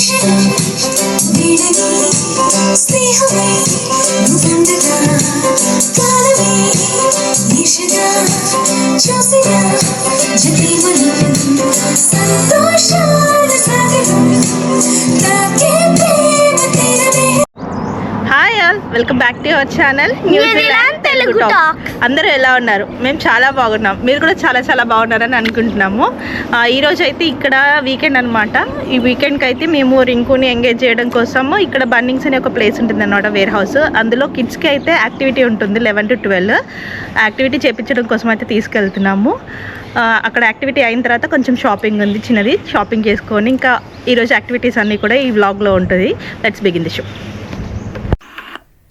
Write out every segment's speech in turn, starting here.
Hi all, welcome back to our channel New Zealand Telugu talk. అందరూ ఎలా ఉన్నారు? మేము చాలా బాగున్నాం. మీరు కూడా చాలా చాలా బాగున్నారని అనుకుంటున్నాము. ఈరోజు అయితే ఇక్కడ వీకెండ్ అనమాట. ఈ వీకెండ్కి అయితే మేము రింకుని ఎంగేజ్ చేయడం కోసము ఇక్కడ బన్నింగ్స్ అనే ఒక ప్లేస్ ఉంటుంది అన్నమాట, వేర్ హౌస్. అందులో కిడ్స్కి అయితే యాక్టివిటీ ఉంటుంది 11 to 12. యాక్టివిటీ చేయించడం కోసం అయితే తీసుకెళ్తున్నాము. అక్కడ యాక్టివిటీ అయిన తర్వాత కొంచెం షాపింగ్ ఉంది, చిన్నది షాపింగ్ చేసుకొని ఇంకా ఈరోజు యాక్టివిటీస్ అన్నీ కూడా ఈ వ్లాగ్లో ఉంటుంది. Let's begin the show.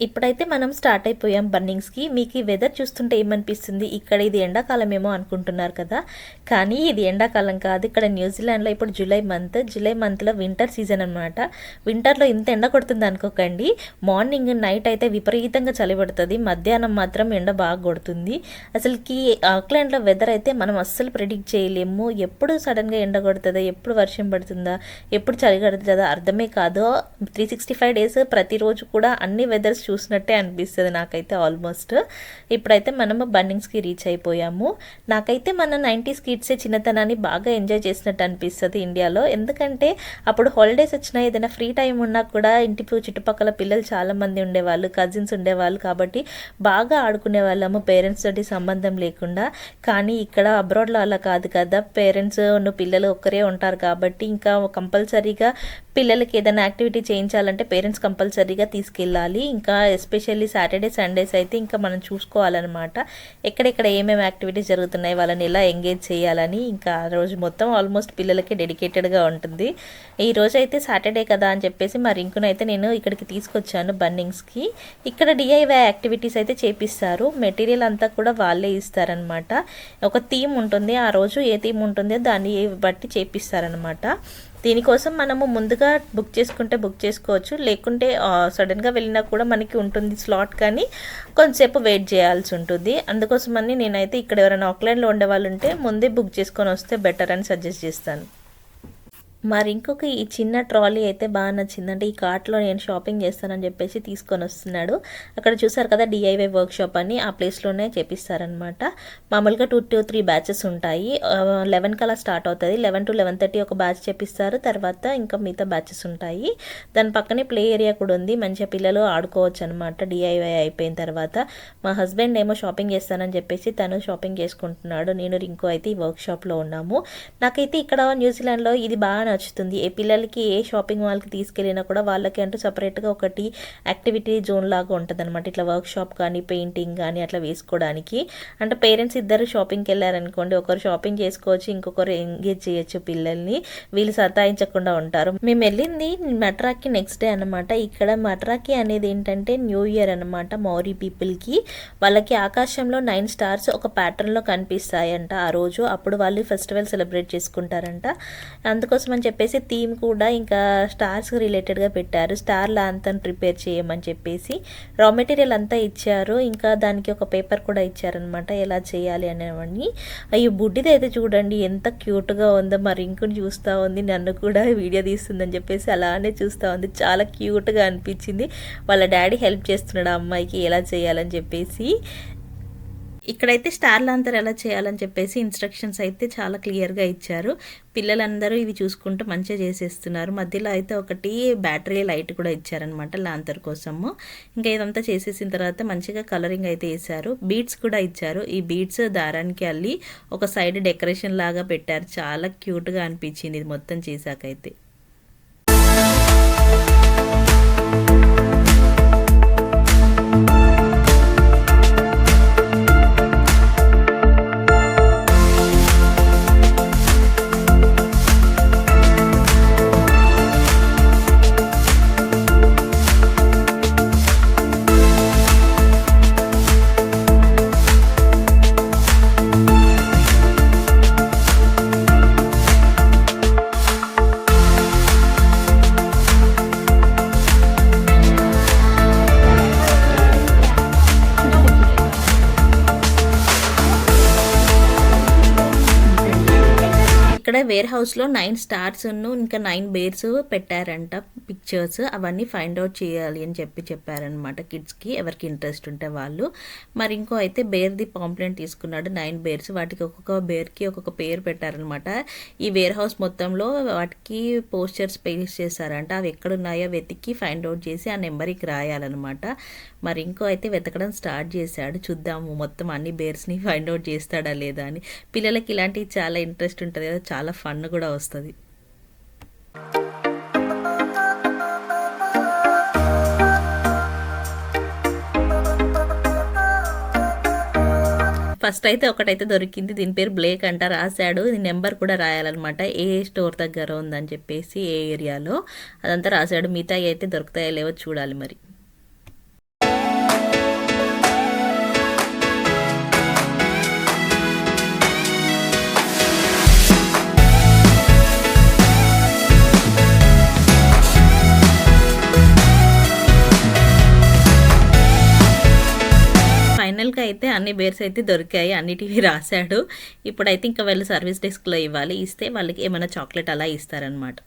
ఇప్పుడైతే మనం స్టార్ట్ అయిపోయాం బన్నింగ్స్కి. మీకు ఈ వెదర్ చూస్తుంటే ఏమనిపిస్తుంది? ఇక్కడ ఇది ఎండాకాలం ఏమో అనుకుంటున్నారు కదా, కానీ ఇది ఎండాకాలం కాదు. ఇక్కడ న్యూజిలాండ్లో ఇప్పుడు జూలై మంత్లో వింటర్ సీజన్ అనమాట. వింటర్లో ఇంత ఎండ కొడుతుంది అనుకోకండి. మార్నింగ్ నైట్ అయితే విపరీతంగా చలి పడుతుంది, మధ్యాహ్నం మాత్రం ఎండ బాగా కొడుతుంది. అసలుకి ఆక్లాండ్లో వెదర్ అయితే మనం అస్సలు ప్రెడిక్ట్ చేయలేము. ఎప్పుడు సడన్గా ఎండ కొడుతుందా, ఎప్పుడు వర్షం పడుతుందా, ఎప్పుడు చలి కడుతుందా అర్థమే కాదు. 365 days ప్రతిరోజు కూడా అన్ని వెదర్స్ చూసినట్టే అనిపిస్తుంది నాకైతే ఆల్మోస్ట్. ఇప్పుడైతే మనము బన్నింగ్స్కి రీచ్ అయిపోయాము. నాకైతే మన 90s కిడ్సే చిన్నతనాన్ని బాగా ఎంజాయ్ చేసినట్టు అనిపిస్తుంది ఇండియాలో. ఎందుకంటే అప్పుడు హాలిడేస్ వచ్చినా ఏదైనా ఫ్రీ టైం ఉన్నా కూడా ఇంటి చుట్టుపక్కల పిల్లలు చాలామంది ఉండేవాళ్ళు, కజిన్స్ ఉండేవాళ్ళు, కాబట్టి బాగా ఆడుకునే వాళ్ళము పేరెంట్స్ తోటి సంబంధం లేకుండా. కానీ ఇక్కడ అబ్రాడ్లో అలా కాదు కదా, పేరెంట్స్ పిల్లలు ఒక్కరే ఉంటారు కాబట్టి ఇంకా కంపల్సరీగా పిల్లలకి ఏదైనా యాక్టివిటీ చేయించాలంటే పేరెంట్స్ కంపల్సరీగా తీసుకెళ్ళాలి. ఇంకా ఎస్పెషల్లీ సాటర్డే సండేస్ అయితే ఇంకా మనం చూసుకోవాలన్నమాట, ఎక్కడెక్కడ ఏమేమి యాక్టివిటీస్ జరుగుతున్నాయి, వాళ్ళని ఎలా ఎంగేజ్ చేయాలని. ఇంకా ఆ రోజు మొత్తం ఆల్మోస్ట్ పిల్లలకి డెడికేటెడ్గా ఉంటుంది. ఈ రోజు అయితే సాటర్డే కదా అని చెప్పేసి మా రింకును అయితే నేను ఇక్కడికి తీసుకొచ్చాను బన్నింగ్స్కి. ఇక్కడ DIY యాక్టివిటీస్ అయితే చేపిస్తారు. మెటీరియల్ అంతా కూడా వాళ్ళే ఇస్తారనమాట. ఒక థీమ్ ఉంటుంది, ఆ రోజు ఏ థీమ్ ఉంటుందో దాన్ని బట్టి చేపిస్తారనమాట. దీనికోసం మనము ముందుగా బుక్ చేసుకుంటే బుక్ చేసుకోవచ్చు, లేకుంటే సడన్గా వెళ్ళినా కూడా మనకి ఉంటుంది స్లాట్, కానీ కొంతసేపు వెయిట్ చేయాల్సి ఉంటుంది. అందుకోసమని నేనైతే ఇక్కడ ఎవరైనా ఆక్లాండ్లో ఉండేవాళ్ళు ఉంటే ముందే బుక్ చేసుకొని వస్తే బెటర్ అని సజెస్ట్ చేస్తాను. మరి ఇంకొక ఈ చిన్న ట్రాలీ అయితే బాగా నచ్చిందంటే, ఈ కార్ట్లో నేను షాపింగ్ చేస్తానని చెప్పేసి తీసుకొని వస్తున్నాడు. అక్కడ చూసారు కదా DIY వర్క్షాప్ అని, ఆ ప్లేస్లోనే చేపిస్తారనమాట. మామూలుగా 2 to 3 బ్యాచెస్ ఉంటాయి. 11 కలా స్టార్ట్ అవుతుంది. 11 to 11:30 ఒక బ్యాచ్ చేపిస్తారు, తర్వాత ఇంకా మిగతా బ్యాచెస్ ఉంటాయి. దాని పక్కనే ప్లే ఏరియా కూడా ఉంది, మంచిగా పిల్లలు ఆడుకోవచ్చు అనమాట DIY అయిపోయిన తర్వాత. మా హస్బెండ్ ఏమో షాపింగ్ చేస్తానని చెప్పేసి తను షాపింగ్ చేసుకుంటున్నాడు. నేను రింకు అయితే ఈ వర్క్షాప్లో ఉన్నాము. నాకైతే ఇక్కడ న్యూజిలాండ్లో ఇది బాగా నచ్చుతుంది. ఏ పిల్లలకి ఏ షాపింగ్ మాల్కి తీసుకెళ్ళినా కూడా వాళ్ళకి అంటూ సపరేట్గా ఒకటి యాక్టివిటీ జోన్ లాగా ఉంటుంది అనమాట. ఇట్లా వర్క్ షాప్ కానీ పెయింటింగ్ కానీ అట్లా వేసుకోవడానికి. అంటే పేరెంట్స్ ఇద్దరు షాపింగ్కి వెళ్ళారనుకోండి, ఒకరు షాపింగ్ చేసుకోవచ్చు, ఇంకొకరు ఎంగేజ్ చేయొచ్చు పిల్లల్ని, వీళ్ళు సతాయించకుండా ఉంటారు. మేము వెళ్ళింది మట్రాకి నెక్స్ట్ డే అనమాట. ఇక్కడ మట్రాకి అనేది ఏంటంటే న్యూ ఇయర్ అనమాట. మౌరీ పీపుల్కి వాళ్ళకి ఆకాశంలో 9 stars ఒక ప్యాటర్న్లో కనిపిస్తాయంట ఆ రోజు. అప్పుడు వాళ్ళు ఫెస్టివల్ సెలబ్రేట్ చేసుకుంటారంట. అందుకోసం అని చెప్పేసి థీమ్ కూడా ఇంకా స్టార్స్ రిలేటెడ్గా పెట్టారు. స్టార్ లాంతర్న్ ప్రిపేర్ చేయమని చెప్పేసి రా మెటీరియల్ అంతా ఇచ్చారు. ఇంకా దానికి ఒక పేపర్ కూడా ఇచ్చారనమాట ఎలా చేయాలి అనేవన్నీ. అయ్యో బుడ్డిది అయితే చూడండి ఎంత క్యూట్గా ఉందో, మరి ఇంకొని చూస్తూ ఉంది, నన్ను కూడా వీడియో తీస్తుందని చెప్పేసి అలానే చూస్తూ ఉంది. చాలా క్యూట్గా అనిపించింది. వాళ్ళ డాడీ హెల్ప్ చేస్తున్నాడు ఆ అమ్మాయికి ఎలా చేయాలని చెప్పేసి. ఇక్కడైతే స్టార్ లాంతర్ ఎలా చేయాలని చెప్పేసి ఇన్స్ట్రక్షన్స్ అయితే చాలా క్లియర్గా ఇచ్చారు. పిల్లలందరూ ఇవి చూసుకుంటూ మంచిగా చేసేస్తున్నారు. మధ్యలో అయితే ఒకటి బ్యాటరీ లైట్ కూడా ఇచ్చారనమాట లాంతర్ కోసము. ఇంకా ఇదంతా చేసేసిన తర్వాత మంచిగా కలరింగ్ అయితే వేశారు. బీడ్స్ కూడా ఇచ్చారు. ఈ బీడ్స్ దారానికి అల్లి ఒక సైడ్ డెకరేషన్ లాగా పెట్టారు. చాలా క్యూట్గా అనిపించింది ఇది మొత్తం చేశాకైతే. ఇక్కడ వేర్ హౌస్లో 9 స్టార్స్ ఇంకా 9 బేర్స్ పెట్టారంట పిక్చర్స్. అవన్నీ ఫైండ్ అవుట్ చేయాలి అని చెప్పారనమాట కిడ్స్కి, ఎవరికి ఇంట్రెస్ట్ ఉంటే వాళ్ళు. మరి ఇంకో అయితే బేర్ది పాంప్లెంట్ తీసుకున్నాడు, 9 బేర్స్. వాటికి ఒక్కొక్క బేర్కి ఒక్కొక్క పేరు పెట్టారనమాట. ఈ వేర్ హౌస్ మొత్తంలో వాటికి పోస్టర్స్ పేస్ట్ చేశారంట. అవి ఎక్కడున్నాయో వెతికి ఫైండ్ అవుట్ చేసి ఆ నెంబర్కి రాయాలన్నమాట. మరి ఇంకో అయితే వెతకడం స్టార్ట్ చేశాడు. చూద్దాము మొత్తం అన్ని బేర్స్ని ఫైండ్ అవుట్ చేస్తాడా లేదా అని. పిల్లలకి ఇలాంటివి చాలా ఇంట్రెస్ట్ ఉంటుంది కదా, చాలా ఫన్ కూడా వస్తుంది. ఫస్ట్ అయితే ఒకటైతే దొరికింది, దీని పేరు బ్లేక్ అంట. రాశాడు, దీని నెంబర్ కూడా రాయాలన్నమాట, ఏ స్టోర్ దగ్గర ఉందని చెప్పేసి, ఏ ఏరియాలో, అదంతా రాశాడు. మిగతా అయితే దొరుకుతాయో లేవో చూడాలి మరి. ఫైనల్గా అయితే అన్ని బేర్స్ అయితే దొరికాయి, అన్నిటివి రాశాడు. ఇప్పుడైతే ఇంకా వెళ్ళి సర్వీస్ డెస్క్లో ఇవ్వాలి. ఇస్తే వాళ్ళకి ఏమైనా చాక్లెట్ అలా ఇస్తారనమాట.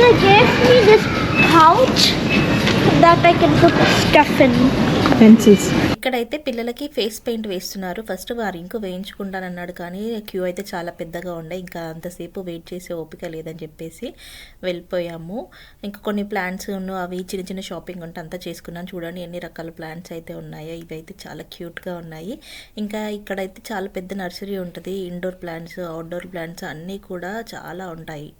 They gave me this pouch that I can put stuff in. Pencils. ఇక్కడైతే పిల్లలకి ఫేస్ పెయింట్ వేస్తున్నారు. ఫస్ట్ వారు ఇంకో వేయించుకుంటానన్నాడు, కానీ క్యూ అయితే చాలా పెద్దగా ఉండే, ఇంకా అంతసేపు వెయిట్ చేసే ఓపిక లేదని చెప్పేసి వెళ్ళిపోయాము. ఇంకా కొన్ని ప్లాంట్స్ అవి చిన్న చిన్న షాపింగ్ ఉంటే అంతా చేసుకున్నాను. చూడండి ఎన్ని రకాల ప్లాంట్స్ అయితే ఉన్నాయో, ఇవి అయితే చాలా క్యూట్గా ఉన్నాయి. ఇంకా ఇక్కడైతే చాలా పెద్ద నర్సరీ ఉంటుంది, ఇండోర్ ప్లాంట్స్, అవుట్డోర్ ప్లాంట్స్ అన్నీ కూడా చాలా ఉంటాయి.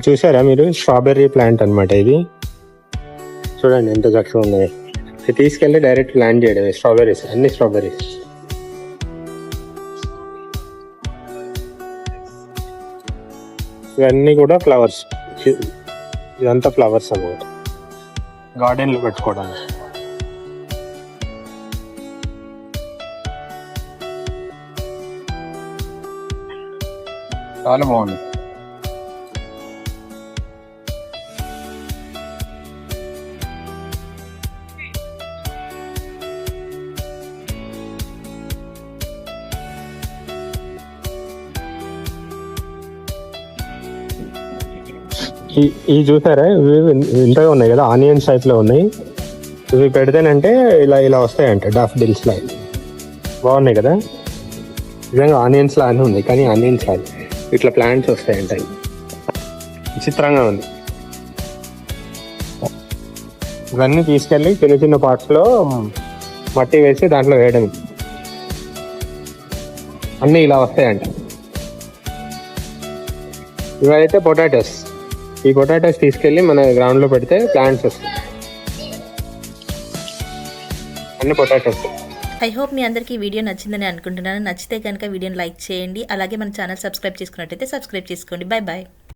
చూసారా మీరు, స్ట్రాబెర్రీ ప్లాంట్ అనమాట ఇది. చూడండి ఎంత చక్కగా ఉన్నాయి. తీసుకెళ్ళి డైరెక్ట్ ప్లాంట్ చేయడం, స్ట్రాబెర్రీస్, అన్ని స్ట్రాబెర్రీస్. ఇవన్నీ కూడా ఫ్లవర్స్, ఇదంతా ఫ్లవర్స్ అన్నమాట, గార్డెన్లో పెట్టుకోవడానికి. చాలా బాగుంది. ఇవి చూసారా, ఇవి ఇంతగా ఉన్నాయి కదా, ఆనియన్స్ టైప్లో ఉన్నాయి. ఇవి పెడితేనంటే ఇలా ఇలా వస్తాయంట, డాఫ్డిల్స్ లా. బాగున్నాయి కదా, నిజంగా ఆనియన్స్ లానే ఉంది, కానీ ఆనియన్స్ లాగా ఇట్లా ప్లాంట్స్ వస్తాయంట. విచిత్రంగా ఉంది. ఇవన్నీ తీసుకెళ్ళి చిన్న చిన్న పార్ట్స్లో మట్టి వేసి దాంట్లో వేయడం. అన్నీ ఇలా వస్తాయంట. ఇవైతే పొటాటోస్. ఈ పొటాటోస్ తీసుకెళ్ళి మన గ్రౌండ్లో పెడితే ప్లాంట్స్ వస్తాయి, అన్ని పొటాటోస్. ఐ హోప్ మీ అందరికీ ఈ వీడియో నచ్చిందని అనుకుంటున్నాను. నచ్చితే కనుక వీడియోని లైక్ చేయండి, అలాగే మన ఛానల్ సబ్స్క్రైబ్ చేసుకున్నట్టయితే సబ్స్క్రైబ్ చేసుకోండి. Bye bye.